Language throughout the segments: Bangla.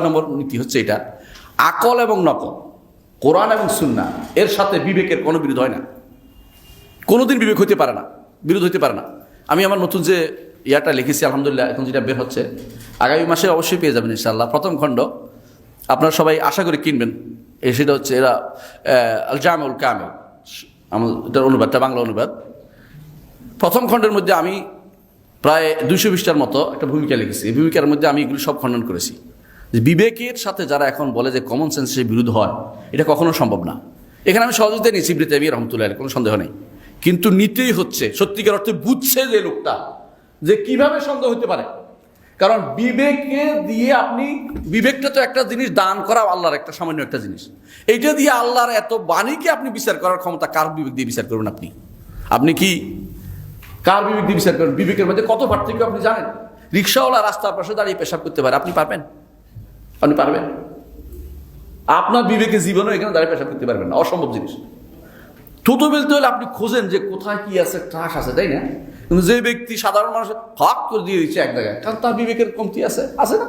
নম্বর নীতি হচ্ছে এটা, আকল এবং নকল, কোরআন এবং সুন্নাহ এর সাথে বিবেকের কোনো বিরোধ হয় না, কোনোদিন বিবেক হইতে পারে না, বিরোধ হইতে পারে না। আমি আমার নতুন যে ইয়াটা লিখেছি আলহামদুলিল্লাহ, এখন যেটা বের হচ্ছে আগামী মাসে অবশ্যই পেয়ে যাবেন ইনশাআল্লাহ। প্রথম খণ্ড আপনারা সবাই আশা করে কিনবেন। সেটা হচ্ছে এরা আল জামিউল কামিল, আমার এটার অনুবাদটা বাংলা অনুবাদ। প্রথম খণ্ডের মধ্যে আমি প্রায় 200 পৃষ্ঠার মতো একটা ভূমিকা লিখেছি। এই ভূমিকার মধ্যে আমি এগুলো সব খণ্ডন করেছি যে বিবেকের সাথে যারা এখন বলে যে কমন সেন্সের বিরোধ হয়, এটা কখনো সম্ভব না। এখানে আমি সহযোগিতা নিয়েছি ইবনে তাইমিয়া রহমতুল্লাহ আলাইহি, কোনো সন্দেহ নেই, কিন্তু নিতেই হচ্ছে সত্যিকার অর্থে বুঝছে যে লোকটা যে কিভাবে সন্দেহ হতে পারে। কারণ বিবেককে দিয়ে আপনি, বিবেকটা তো একটা জিনিস, দান করা আল্লাহর একটা সামান্য একটা জিনিস, এইটা দিয়ে আল্লাহর এত বাণীকে আপনি বিচার করার ক্ষমতা কার বিবেক দিয়ে বিচার করবেন? আপনি কি কার বিবেক দিয়ে বিচার করবেন? বিবেকের মধ্যে কত পার্থক্য আপনি জানেন? রিক্সাওয়ালা রাস্তার পাশে দাঁড়িয়ে পেশাব করতে পারে, আপনি পারবেন? আপনি পারবেন? আপনার বিবেকে জীবনও এখানে দাঁড়িয়ে পেশাব করতে পারবেন না, অসম্ভব জিনিস। থুতু বেলতে হলে আপনি খোঁজেন যে কোথায় কি আছে, ত্রাস আছে, তাই না? কিন্তু যে ব্যক্তি সাধারণ মানুষের হক করে দিয়ে দিচ্ছে এক জায়গায়, কারণ তার বিবেকের কমতি আছে না?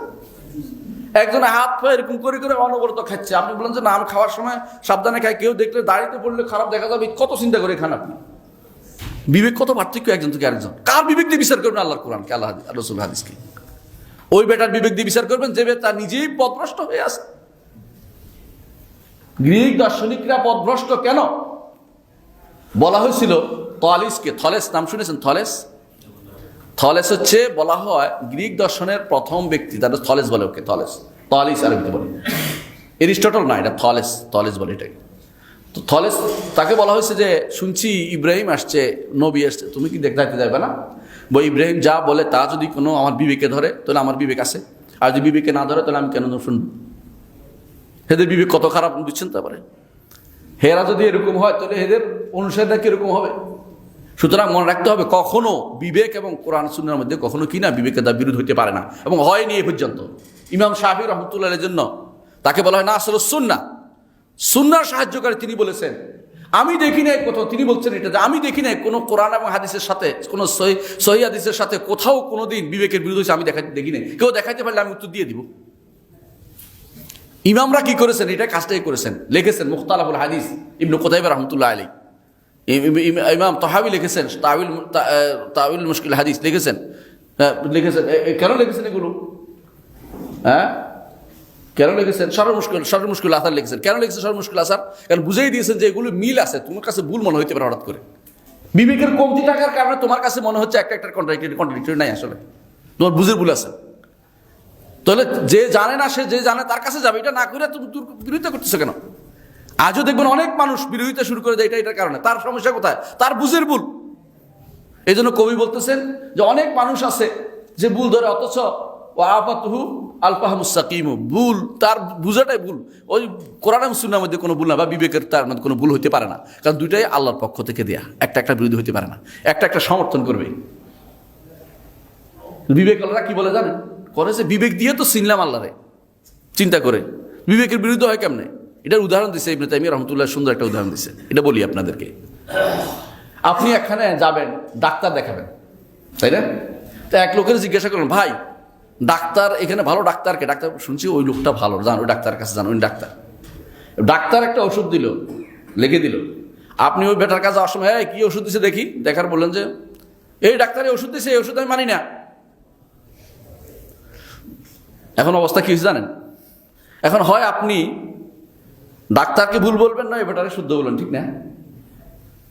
একজনে হাত পা এরকম করে করে অনবরত খাচ্ছে, আপনি বলেন যে না আমি খাওয়ার সময় সাবধানে খাই, কেউ দেখলে দাঁড়িয়ে পড়লে খারাপ দেখা যাবে, কত চিন্তা করে খান আপনি। বিবেক কত পার্থক্য একজন থেকে আরেকজন। কার বিবেক দিয়ে বিচার করবেন? আল্লাহর কোরআনকে, আল্লাহ রসুল হাদিসকে। ওই বেটার বিবেক দিয়ে বিচার করবেন যে তার নিজেই পথভ্রষ্ট হয়ে আছে। গ্রিক দার্শনিকরা পথভ্রষ্ট কেন বলা হয়েছিল? থলেসকে, থলেস নাম শুনেছেন? থলেস হচ্ছে বলা হয় গ্রিক দর্শনের প্রথম ব্যক্তি, তাদের থলেস বলে, ওকে থলেস আরবিতে বলে, এরিস্টটল না, এটা থলেস বলে এটাকে। তো থলেস, তাকে বলা হয়েছে যে শুনছি ইব্রাহিম আসছে, নবী আসছে, তুমি কি দেখতে যাবে না? ইব্রাহিম যা বলে তা যদি কোনো আমার বিবেকে ধরে তাহলে আমার বিবেক আছে, আর যদি বিবেকে না ধরে তাহলে আমি কেন শুনবো? এদের বিবেক কত খারাপ বুঝছেন? তারপরে হেরা যদি এরকম হয় তাহলে এদের অনুসারীরা কিরকম হবে? সুতরাং মনে রাখতে হবে, কখনো বিবেক এবং কোরআন সুন্নাহর মধ্যে কখনো কিনা বিবেকের দ্বারা বিরোধ হইতে পারে না, এবং হয়নি এ পর্যন্ত। ইমাম শাফি রহমতুল্লাহ আলাইহির জন্য তাকে বলা হয় নাসিরুস সুন্নাহ, সুন্নাহর সাহায্যকারী। তিনি বলেছেন আমি দেখি নাই কোথাও, তিনি বলছেন এটা যে আমি দেখি নাই কোনো কোরআন এবং হাদিসের সাথে, কোনো সহিহ হাদিসের সাথে কোথাও কোনোদিন বিবেকের বিরোধ হয়েছে, আমি দেখি নাই। কেউ দেখাইতে পারলে আমি উত্তর দিয়ে দিব। ইমামরা কি করেছেন? এটা কাজটাই করেছেন, লিখেছেন মুখতালাফুল হাদিস ইবনে কুতাইবা রহমতুল্লাহ আলাইহি। ইমাম তাহাবি লিখেছেন তাউইল মুশকিল হাদিস লিখেছেন। কেন লিখেছেন এগুলো? কেন লিখেছেন? শরহ মুশকিল আসার লিখেছেন। কেন লিখেছেন শরহ মুশকিল আসার? কারণ বুঝেই দিয়েছেন যে এগুলো মিল আছে, তোমার কাছে ভুল মনে হইতে পারে হঠাৎ করে। বিবেকের কমতি থাকার কারণে তোমার কাছে মনে হচ্ছে একটা কন্ট্রাডিক্টরি নাই, আসলে তোমার বুঝের ভুল আছে। তাহলে যে জানে না সে যে জানে তার কাছে যাবে, এটা না করে তুমি বিরোধিতা করতেছো কেন? আজও দেখবেন অনেক মানুষ বিরোধিতা শুরু করে দেয় এটার কারণে। তার সমস্যা কোথায়? তার বুঝের ভুল। এই জন্য কবি বলতেছেন যে অনেক মানুষ আছে যে ভুল ধরে, অথচ ওয়াফাতুহু আলফাহামুস সাকিমু, ভুল তার বুঝাটাই ভুল। ওই কোরআন এবং সুন্নাহর মধ্যে কোনো ভুল না, বা বিবেকের তার মধ্যে কোনো ভুল হতে পারে না, কারণ দুইটাই আল্লাহর পক্ষ থেকে দেয়া, একটা বিরোধী হতে পারে না, একটা সমর্থন করবে। বিবেক আল্লাহরা কি বলে জানেন? করে যে বিবেক দিয়ে তো চিনলাম আল্লাহরে, চিন্তা করে বিবেকের বিরুদ্ধে হয় কেমনে? এটার উদাহরণ দিচ্ছে ইবনে তাইমিয়া রহমতুল্লাহ, সুন্দর একটা উদাহরণ দিচ্ছে, এটা বলি আপনাদেরকে। আপনি এখানে যাবেন ডাক্তার দেখাবেন, তাই না? তো এক লোকের জিজ্ঞাসা করলেন, ভাই ডাক্তার এখানে ভালো ডাক্তারকে? ডাক্তার শুনছি ওই লোকটা ভালো, জান ওই ডাক্তারের কাছে যান, ওই ডাক্তার একটা ওষুধ দিল, লিখে দিল। আপনি ওই বেটার কাছে যাওয়ার সময় কি ওষুধ দিছে দেখি, দেখার বললেন যে এই ডাক্তার ওষুধ দিছে, এই ওষুধ আমি মানি না। এখন অবস্থা কি হয়েছে জানেন? এখন হয় আপনি ডাক্তারকে ভুল বলবেন, না এবারে শুদ্ধ বলবেন, ঠিক না?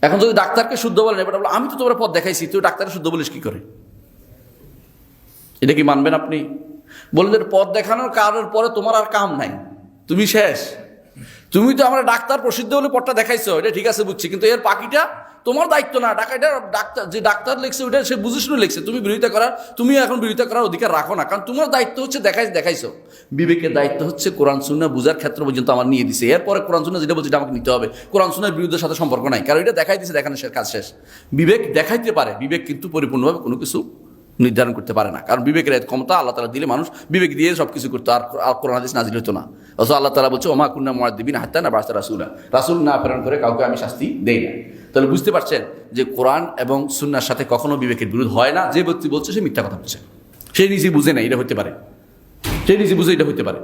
এখন যদি ডাক্তারকে শুদ্ধ বলেন, এবার বলো আমি তো তোমার পথ দেখাইছি, তুই ডাক্তারকে শুদ্ধ বলিস কি করে? এটা কি মানবেন আপনি? বললেন পথ দেখানোর কারণের পরে তোমার আর কাম নাই, তুমি শেষ। তুমি তো আমরা ডাক্তার প্রসিদ্ধ হলে পথটা দেখাইছো, এটা ঠিক আছে বুঝছি, কিন্তু এর বাকিটা তোমার দায়িত্ব না। যে ডাক্তার লিখছে ওইটা সে বুঝে শুনে লিখছে, তুমি এখন বিরোধিতা করার অধিকার রাখো না, কারণ তোমার দায়িত্ব হচ্ছে দেখাইছো। বিবেকের দায়িত্ব হচ্ছে কোরআন সুন্নাহ বুঝার ক্ষেত্র পর্যন্ত আমার নিয়ে দিছে, এরপরে কোরআন সুন্নাহ যেটা বলছে আমাকে নিতে হবে। কোরআন সুন্নাহর বিরুদ্ধের সাথে সম্পর্ক নাই, কারণ এটা দেখাই দিছে, দেখানো কাজ শেষ। বিবেক দেখাইতে পারে, বিবেক কিন্তু পরিপূর্ণভাবে কোনো কিছু নির্ধারণ করতে পারে না, কারণ বিবেকের ক্ষমতা আল্লাহ তাআলা দিলে মানুষ বিবেক দিয়ে সবকিছু করতো, আর কোরআন হাদিস নাজিল হতো না। অথচ আল্লাহ তাআলা বলছে ওমা কুন্না মুআযযিবিনা হাত্তা নাবআসা রাসূলা, রাসূল না প্রেরণ করে কাউকে আমি শাস্তি দেই না। তাহলে বুঝতে পারছেন যে কোরআন এবং সুন্নাহর সাথে কখনো বিবেকের বিরোধ হয় না। যে ব্যক্তি বলছে সে মিথ্যা কথা বলছে, সে নিজে বুঝে না এটা হতে পারে, সে নিজে বুঝে এটা হতে পারে।